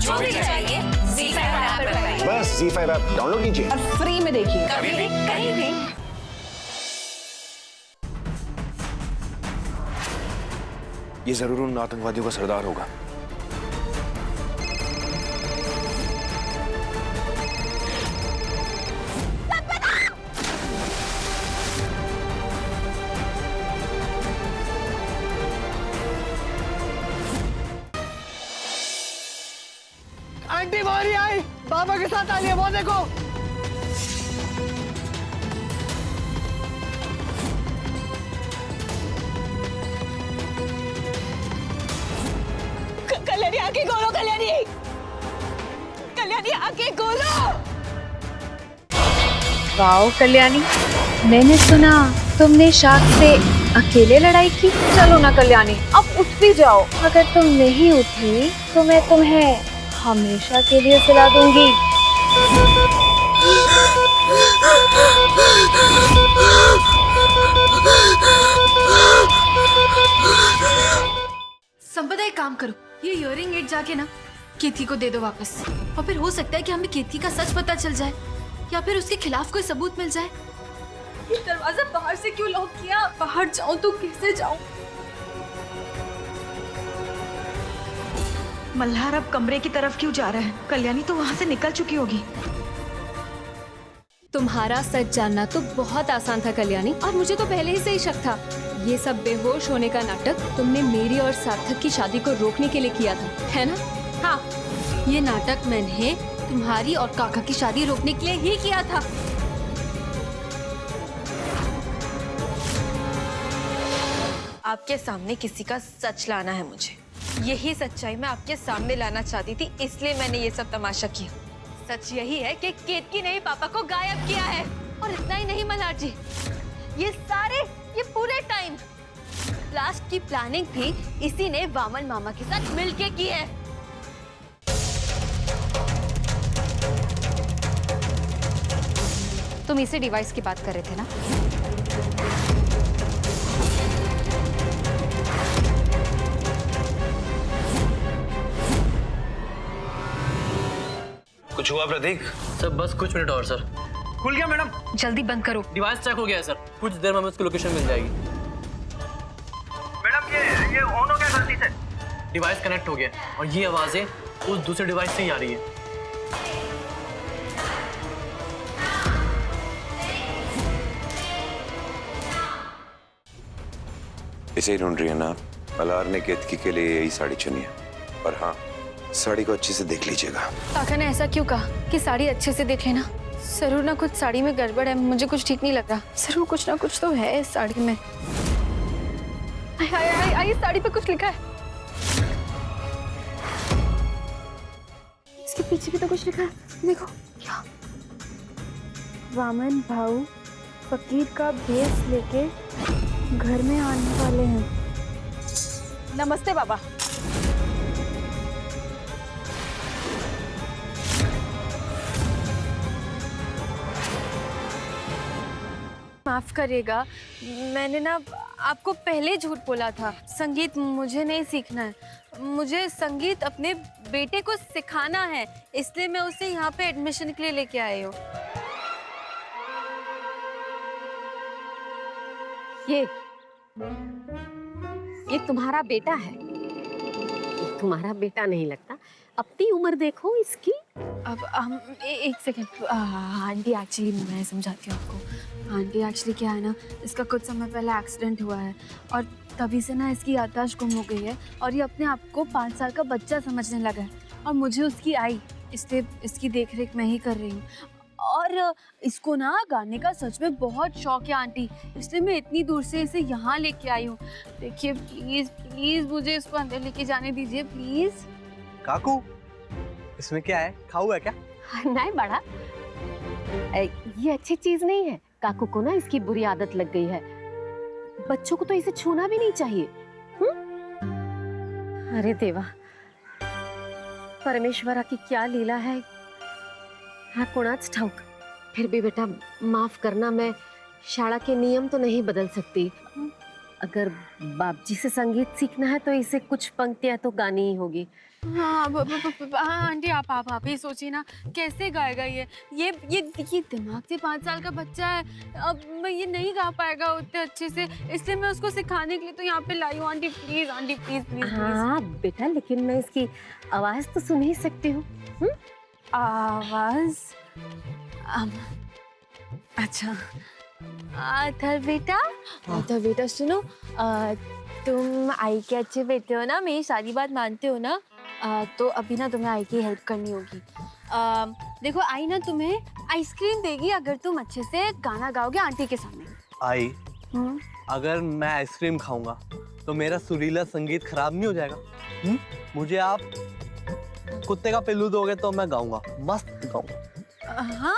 जो भी चाहिए ZEE5 ऐप पर पाइए। बस ZEE5 ऐप डाउनलोड कीजिए और फ्री में देखिए। कभी भी कहीं भी। ये जरूर उन आतंकवादियों का सरदार होगा। आंटी मोरी आई, बाबा के साथ आ रही है, वो देखो। कल्याणी आके खोलो, कल्याणी, कल्याणी आके खोलो। वाओ कल्याणी, मैंने सुना तुमने शाख से अकेले लड़ाई की। चलो ना कल्याणी, अब उठ भी जाओ। अगर तुम नहीं उठी तो मैं तुम्हें हमेशा के लिए सुला दूंगी। संपदा एक काम करो, ये इयरिंग एड जाके ना केतकी को दे दो वापस। और फिर हो सकता है कि हमें केतकी का सच पता चल जाए या फिर उसके खिलाफ कोई सबूत मिल जाए। ये दरवाजा बाहर से क्यों लॉक किया? बाहर जाऊं तो कैसे जाऊं? मल्हार अब कमरे की तरफ क्यों जा रहा है? कल्याणी तो वहाँ से निकल चुकी होगी। तुम्हारा सच जानना तो बहुत आसान था कल्याणी, और मुझे तो पहले ही से ही शक था। ये सब बेहोश होने का नाटक तुमने मेरी और सार्थक की शादी को रोकने के लिए किया था, है ना? हाँ, ये नाटक मैंने तुम्हारी और काका की शादी रोकने के लिए ही किया था। आपके सामने किसी का सच लाना है मुझे। यही सच्चाई मैं आपके सामने लाना चाहती थी, इसलिए मैंने ये सब तमाशा किया। सच यही है कि केतकी ने ही पापा को गायब किया है। और इतना ही नहीं मल्हार जी, ये पूरे टाइम लास्ट की प्लानिंग भी इसी ने वामन मामा के साथ मिलके की है। तुम इसी डिवाइस की बात कर रहे थे ना? कुछ हुआ प्रतीक? सर बस कुछ मिनट और सर। खुल गया मैडम। जल्दी बंद करो। डिवाइस चेक हो गया है सर, कुछ देर में हमें उसकी लोकेशन मिल जाएगी। मैडम ये ऑन हो गया गलती से। डिवाइस कनेक्ट हो गया और ये आवाजें उस दूसरे डिवाइस से ही आ रही है। इसे ही ढूंढ रही है ना? मल्हार ने केतकी के लिए यही साड़ी चुनी है। और हाँ, साड़ी को अच्छे से देख लीजिएगा। काका ने ऐसा क्यों कहा कि साड़ी अच्छे से देख लेना? जरूर ना कुछ साड़ी में गड़बड़ है, मुझे कुछ ठीक नहीं लग रहा। जरूर कुछ ना कुछ तो है इस साड़ी में। आई इस साड़ी पे कुछ लिखा है। इसके पीछे भी तो कुछ लिखा है, देखो क्या। वामन भाऊ फकीर का भेष लेके घर में आने वाले हैं। नमस्ते बाबा। माफ करिएगा, मैंने ना आपको पहले झूठ बोला था। संगीत मुझे नहीं सीखना है, मुझे संगीत अपने बेटे को सिखाना है, इसलिए मैं उसे यहाँ पे एडमिशन के लिए लेके आई हूँ। ये तुम्हारा बेटा है? ये तुम्हारा बेटा नहीं लगता। अपनी उम्र देखो इसकी। अब हम एक सेकेंड आंटी, एक्चुअली मैं समझाती हूँ आपको। आंटी एक्चुअली क्या है ना, इसका कुछ समय पहले एक्सीडेंट हुआ है और तभी से ना इसकी याददाश्त गुम हो गई है और ये अपने आप को 5 साल का बच्चा समझने लगा है और मुझे उसकी आई, इसलिए इसकी देखरेख मैं ही कर रही हूँ। और इसको ना गाने का सच में बहुत शौक है आंटी, इसलिए मैं इतनी दूर से इसे यहाँ लेके आई हूँ। देखिए प्लीज प्लीज मुझे इसको अंदर लेके जाने दीजिए प्लीज। काकू, इसमें क्या है? खाऊ है क्या? नहीं बड़ा, ये अच्छी चीज नहीं है। काकू को ना इसकी बुरी आदत लग गई है। बच्चों को तो इसे छूना भी नहीं चाहिए। अरे देवा, परमेश्वरा की क्या लीला है, हाँ कोणाच ठाऊक। फिर भी बेटा माफ करना, मैं शाला के नियम तो नहीं बदल सकती। अगर बाप जी से संगीत सीखना है तो इसे कुछ पंक्तियां तो गानी ही होगी। हाँ हाँ आंटी, आप ही सोचिए ना, कैसे गाएगा ये दिमाग से 5 साल का बच्चा है। अब मैं ये नहीं गा पाएगा उतने अच्छे से, इसलिए मैं उसको सिखाने के लिए तो यहाँ पे लाई हूँ। Aunty please, aunty please please. हाँ बेटा, लेकिन मैं इसकी आवाज तो सुन ही सकती हूँ। आवाज? अच्छा अथर बेटा सुनो, तुम आई के अच्छे बेटे हो ना, मेरी सारी बात मानते हो ना, तो अभी ना तुम्हें आई की हेल्प करनी होगी। देखो आई ना तुम्हें आइसक्रीम देगी अगर तुम अच्छे से गाना गाओगे आंटी के सामने। आई, अगर मैं आइसक्रीम खाऊंगा तो मेरा सुरीला संगीत खराब नहीं हो जाएगा? मुझे आप कुत्ते का पिल्लू दोगे तो मैं गाऊंगा, मस्त गाऊंगा। हाँ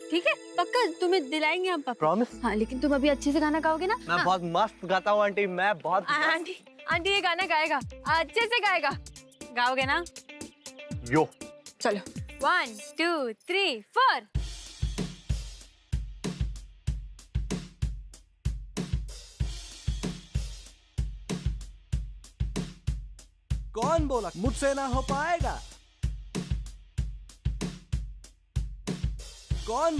ठीक है, पक्का तुम्हें दिलाएंगे हम पक्का। प्रॉमिस? हाँ लेकिन तुम अभी अच्छे से गाना गाओगे ना? मैं बहुत मस्त गाता हूँ आंटी, मैं बहुत आंटी ये गाना गाएगा, अच्छे से गाएगा, गाओगे ना? यो चलो 1 2 3 4। कौन बोला मुझसे ना हो पाएगा? कौन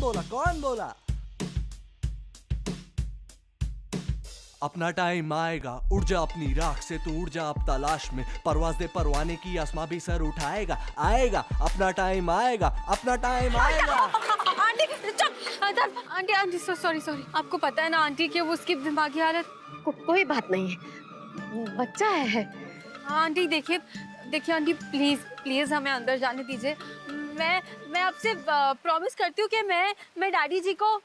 बोला? अपना टाइम आएगा, उड़ जा अपनी राख से तू, उड़ जा अब तलाश में परवाज़ दे परवाने की, आसमां भी सर उठाएगा। आएगा अपना टाइम आएगा। आंटी चुप। आंटी सॉरी आपको पता है ना आंटी कि वो उसकी दिमागी हालत। कोई बात नहीं है, बच्चा है। हाँ आंटी देखिए आंटी प्लीज हमें अंदर जाने दीजिए। मैं आपसे प्रॉमिस करती हूँ कि मैं डैडी जी को,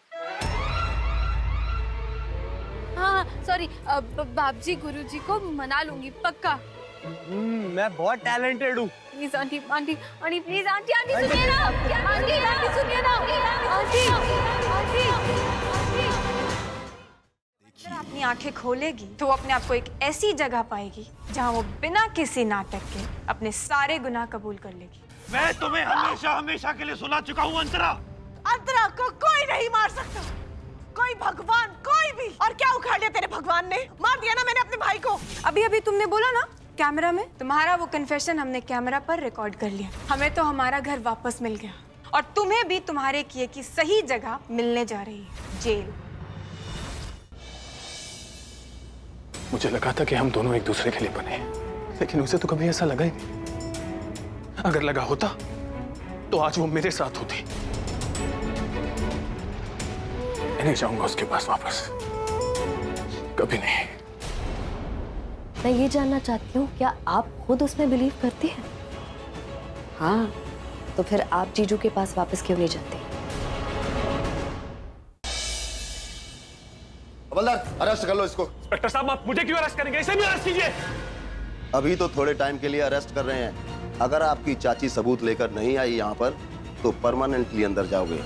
हाँ सॉरी बाबजी गुरुजी को मना लूंगी पक्का। मैं बहुत टैलेंटेड हूँ। प्लीज आंटी प्लीज आंटी सुनिए ना, आंटी सुनिए ना, अगर अपनी आंखें खोलेगी तो वो अपने आप को एक ऐसी जगह पाएगी जहाँ वो बिना किसी नाटक के अपने सारे गुनाह कबूल कर लेगी। मैं तुम्हें हमेशा के लिए सुना चुका हूँ अंतरा को कोई नहीं मार सकता, कोई भगवान, कोई भी। और क्या उखाड़ लिया तेरे भगवान ने? मार दिया ना मैंने अपने भाई को। अभी तुमने बोला ना कैमरा में, तुम्हारा वो कन्फेशन हमने कैमरा पर रिकॉर्ड कर लिया। हमें तो हमारा घर वापस मिल गया और तुम्हें भी तुम्हारे किए की सही जगह मिलने जा रही है, जेल। मुझे लगा था कि हम दोनों एक दूसरे के लिए बने हैं, लेकिन उसे तो कभी ऐसा लगा ही नहीं। अगर लगा होता तो आज वो मेरे साथ होती। मैं नहीं जाऊंगा उसके पास वापस, कभी नहीं। मैं ये जानना चाहती हूँ, क्या आप खुद उसमें बिलीव करते हैं? हाँ, तो फिर आप जीजू के पास वापस क्यों नहीं जाते? हवलदार, अरेस्ट कर लो इसको। इंस्पेक्टर साहब, आप मुझे क्यों अरेस्ट करेंगे? इसे भी अरेस्ट कीजिए। अभी तो थोड़े टाइम के लिए अरेस्ट कर रहे हैं। अगर आपकी चाची सबूत लेकर नहीं आई यहाँ पर तो परमानेंटली अंदर जाओगे।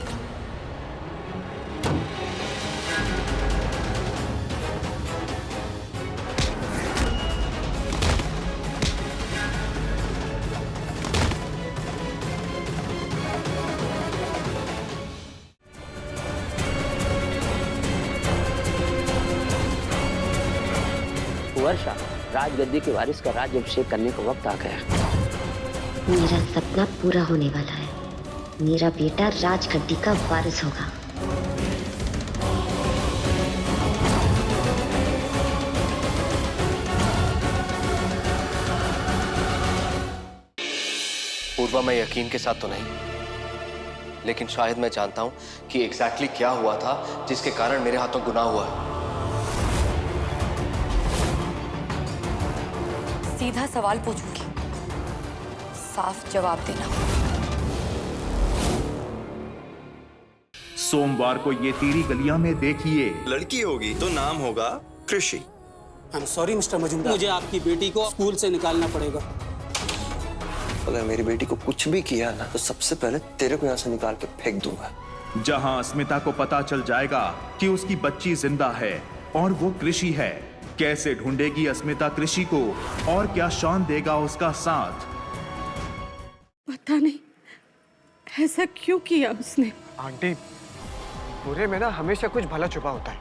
वर्षा, राजगद्दी के वारिस का राज्य अभिषेक करने का वक्त आ गया। मेरा सपना पूरा होने वाला है। मेरा बेटा राजगद्दी का वारिस होगा। पूर्वा, मैं यकीन के साथ तो नहीं, लेकिन शायद मैं जानता हूं कि एग्जैक्टली क्या हुआ था जिसके कारण मेरे हाथों गुनाह हुआ है। सीधा सवाल पूछूंगी, साफ जवाब देना। सोमवार को ये तेरी गलियां में देखिए। लड़की होगी तो नाम होगा कृषि। I am sorry mister Majumdar, मुझे आपकी बेटी को स्कूल से निकालना पड़ेगा। अगर मेरी बेटी को कुछ भी किया ना तो सबसे पहले तेरे को यहाँ से निकाल के फेंक दूंगा। जहां अस्मिता को पता चल जाएगा कि उसकी बच्ची जिंदा है और वो कृषि है, कैसे ढूंढेगी अस्मिता कृषि को और क्या शॉन देगा उसका साथ? पता नहीं ऐसा क्यों किया उसने। आंटी, बुरे में ना हमेशा कुछ भला छुपा होता है,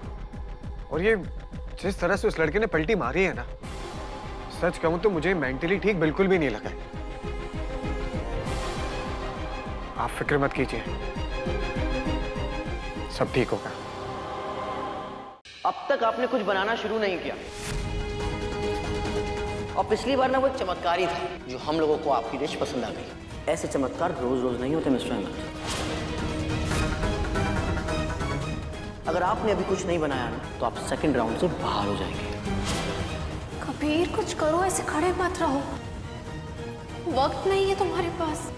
और ये जिस तरह से उस लड़के ने पलटी मारी है ना, सच कहूं तो मुझे मेंटली ठीक बिल्कुल भी नहीं लगा है। आप फिक्र मत कीजिए, सब ठीक होगा। अब तक आपने कुछ बनाना शुरू नहीं किया, और पिछली बार ना वो एक चमत्कार ही था जो हम लोगों को आपकी डिश पसंद आ गई। ऐसे चमत्कार रोज रोज नहीं होते मिस्टर अहमद। अगर आपने अभी कुछ नहीं बनाया ना तो आप सेकंड राउंड से बाहर हो जाएंगे। कबीर कुछ करो, ऐसे खड़े मत रहो, वक्त नहीं है तुम्हारे पास।